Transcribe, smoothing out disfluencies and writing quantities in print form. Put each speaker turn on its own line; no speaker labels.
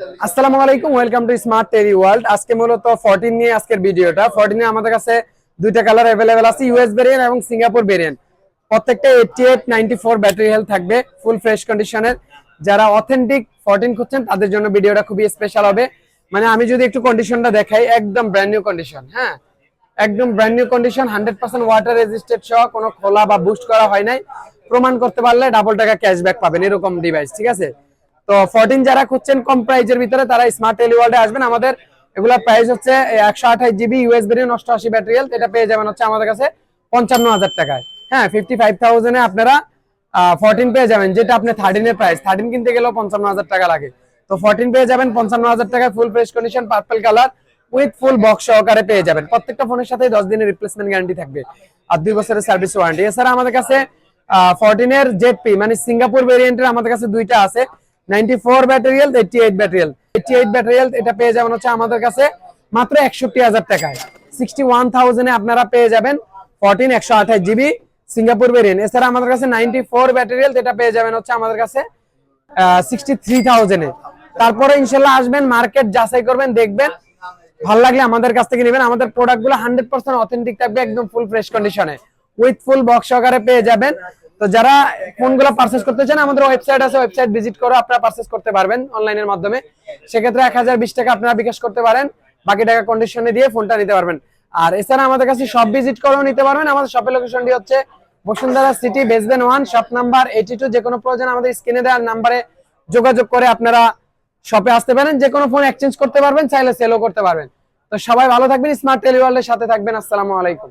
আসসালামু আলাইকুম, welcome to smart Terry world. আজকে মূলত 14 নিয়ে আজকের ভিডিওটা। 14 এ আমাদের কাছে দুইটা কালার अवेलेबल আছে, ইউএস ভেরিয়েন্ট এবং সিঙ্গাপুর ভেরিয়েন্ট। প্রত্যেকটা 88 94 ব্যাটারি হেলথ থাকবে, ফুল ফ্রেশ কন্ডিশনের। যারা অথেন্টিক 14 খুঁজছেন তাদের জন্য ভিডিওটা খুবই স্পেশাল হবে। মানে আমি যদি একটু কন্ডিশনটা দেখাই, একদম ব্র্যান্ড নিউ কন্ডিশন। হ্যাঁ, একদম brand new condition, 100% water resisted সহ, কোনো খোলা বা বুস্ট করা হয় নাই। প্রমাণ করতে পারলে ডাবল টাকা ক্যাশব্যাক পাবেন, এরকম ডিভাইস। ঠিক আছে, তো 14 যারা খুঁজছেন কম প্রাইজের ভিতরে তারা স্মার্ট টেলি ওয়ার্ল্ডে আসবেন। আমাদের এগুলা প্রাইস হচ্ছে 128 GB US variant 88 battery health. এটা পেয়ে যাবেন হচ্ছে আমাদের কাছে 55,000 টাকায়। হ্যাঁ, 55,000 এ আপনারা 14 পেয়ে যাবেন, যেটা আপনি 13 এর প্রাইস। 13 কিনতে গেলেও 55,000 টাকা লাগে, তো 14 পেয়ে যাবেন 55,000 টাকায়, full fresh condition, purple colour with full box সহকারে পেয়ে যাবেন। প্রত্যেকটা ফোনের সাথে 10 দিনের রিপ্লেসমেন্ট গ্যারান্টি থাকবে আর 2 বছরের সার্ভিস ওয়ারেন্টি। এছাড়া আমাদের কাছে 14 এর জেডপি মানে সিঙ্গাপুর ভেরিয়েন্টের আমাদের কাছে দুইটা আছে, 94 battery health, 88 battery health. 88 battery health এটা পেয়ে যাবেন হচ্ছে আমাদের কাছে মাত্র 61,000 টাকায়। 61,000 এ আপনারা পেয়ে যাবেন 14 128 জিবি সিঙ্গাপুর ভেরিয়েন্ট। এছাড়া আমাদের কাছে 94 ব্যাটারি হেলথ এটা পেয়ে যাবেন হচ্ছে আমাদের কাছে 63,000 এ। তারপরে ইনশাল্লাহ আসবেন, মার্কেট যাচাই করবেন, দেখবেন ভালো লাগলে আমাদের কাছ থেকে নেবেন। আমাদের প্রোডাক্টগুলো 100% অথেন্টিক থাকবে, একদম ফুল ফ্রেশ কন্ডিশনে উইথ ফুল বক্স সহকারে পেয়ে যাবেন। তো যারা ফোনগুলো পারচেজ করতে চান, আমাদের ওয়েবসাইট আছে, ওয়েবসাইট ভিজিট করে আপনারা পারচেজ করতে পারবেন অনলাইনের মাধ্যমে। সেক্ষেত্রে 1020 টাকা আপনারা বিকাশ করতে পারেন, বাকি টাকা কন্ডিশনে দিয়ে ফোনটা নিতে পারবেন। আর এছাড়া আমাদের কাছে শপ ভিজিট করেও নিতে পারবেন। আমাদের শপের লোকেশনটি হচ্ছে Bashundhara city basement 1, shop number 82। যে কোনো প্রয়োজন আমাদের স্ক্রিনে দেওয়ার নাম্বারে যোগাযোগ করে আপনারা শপে আসতে পারেন। যে কোনো ফোন এক্সচেঞ্জ করতে পারবেন, চাইলে সেলও করতে পারবেন। তো সবাই ভালো থাকবেন, স্মার্ট টেলি ওয়ার্ল্ডের সাথে থাকবেন। আসসালামু আলাইকুম।